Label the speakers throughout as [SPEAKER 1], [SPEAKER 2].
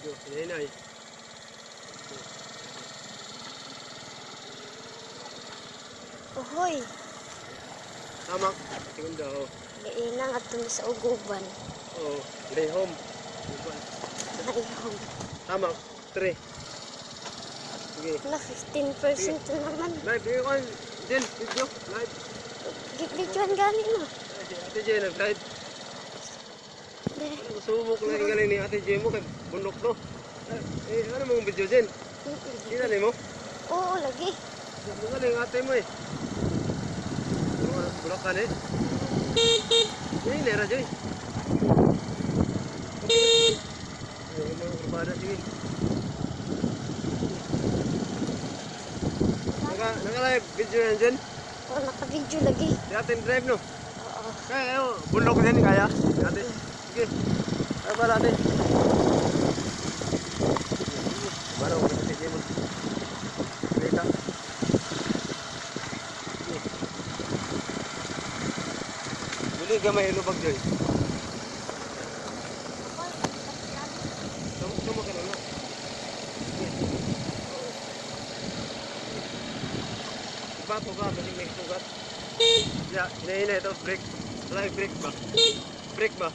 [SPEAKER 1] Yo, hinay.
[SPEAKER 2] Uhoy,
[SPEAKER 1] Tamak. Tingin daw.
[SPEAKER 2] giinang at sa uguban.
[SPEAKER 1] Oh, lehom.
[SPEAKER 2] Nahihom.
[SPEAKER 1] Tamak. 3. Sige.
[SPEAKER 2] Na 15% na naman.
[SPEAKER 1] Live, video ko. Jen, video. Live.
[SPEAKER 2] Gibidyoan gali no.
[SPEAKER 1] Ate Jen, nag-live. Subok lagi galing ni Ate Jen mo kay bundok no. Ano mong video Jen? Kita ni mo?
[SPEAKER 2] Oo, lagi.
[SPEAKER 1] Ano galing ate mo eh? Bulakan eh. Ini nera Joy. Memang berbada sini. Naka-live video yan Jen?
[SPEAKER 2] Oo, naka-video lagi.
[SPEAKER 1] Di atin drive no?
[SPEAKER 2] Oo.
[SPEAKER 1] Kaya ayo, bundok din kaya. Ate. Sige. Ay pala ate. Baru kita sige mo. Kita. Dili gamay lubag Joy. Tama ka na na. Bato ka, kasi may sugat. Ya, hinahinay ito, break. Wala yung break ba? Break ba?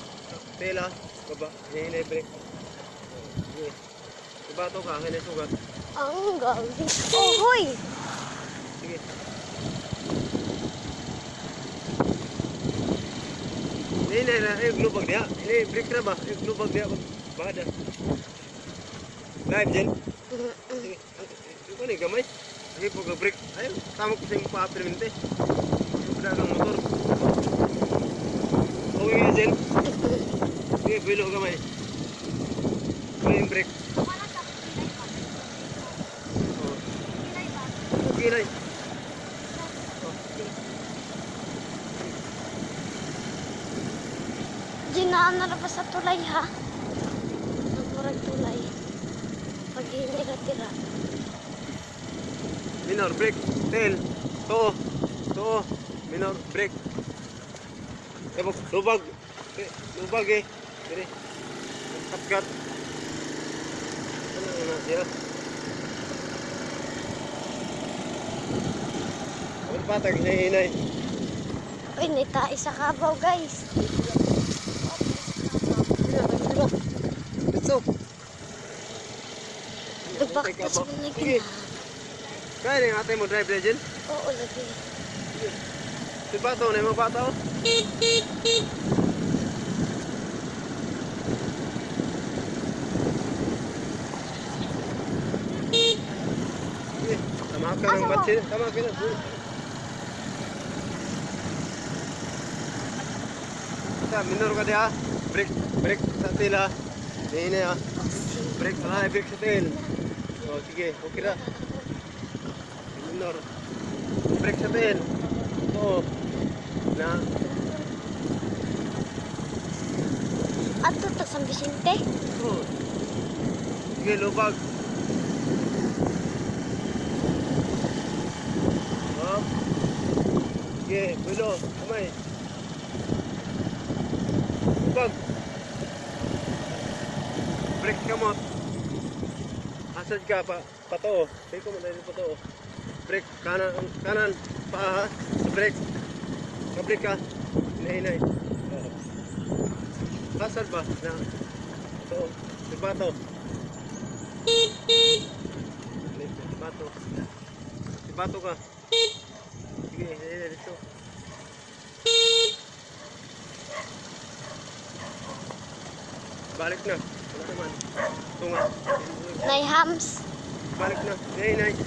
[SPEAKER 1] Tela, baba, hinahinay break. Sige. Bato ka, hinay sugat.
[SPEAKER 2] Ang galing. Uhoy!
[SPEAKER 1] Sige. Hinahinay na, glubag niya. Hinahinay break na ba? Glubag niya, bada. Live, Jen. Sige. Ito ni gamay. Sige po break. Ayun, tama ko sa yung pa-permente. Yung pedagang motor. Okay nga, Jen. Sige, bilo gamay. Kaya yung break. Okay na.
[SPEAKER 2] Ginaan na pa sa tulay ha. Nagmurag tulay. Pag hindi ka tira.
[SPEAKER 1] Minor break. Tail. To. Minor break. Tapos, lubag. Lubag eh. Dire. Katkat. Ano na siya? Ano patag? Hinay.
[SPEAKER 2] Uy, naitai sa kabaw guys.
[SPEAKER 1] Let's go.
[SPEAKER 2] Nagbaktas mo na
[SPEAKER 1] Sige. Kaya rin ate mo drive legend.
[SPEAKER 2] Oo, lagi.
[SPEAKER 1] Si Bato na yung mga bata. Sige. Tama ka ng batsin. Tama ka na. Minor ka diha. Break sa tail ha. Hindi ha. Break sa tail. Oh, sige. Okay na. Minor. Break sa tail. Oo. Na.
[SPEAKER 2] Ato to San Vicente.
[SPEAKER 1] Oo. Sige, lubag. Oh. Sige, bilo. Kamay. Lubag. Break ka mo. Asad ka pa. Patoo. Say ko mo na yung patoo. Break. Kanan. Paa ha. Break. Break ka. Hinay-hinay. Asad ba? Na. Patoo. Si Bato. Si Bato. Si Bato ka. Sige, hinay-hinay dito. Balik na. Wala naman. Tunga.
[SPEAKER 2] Nay hams.
[SPEAKER 1] Balik na. Hinay-hinay.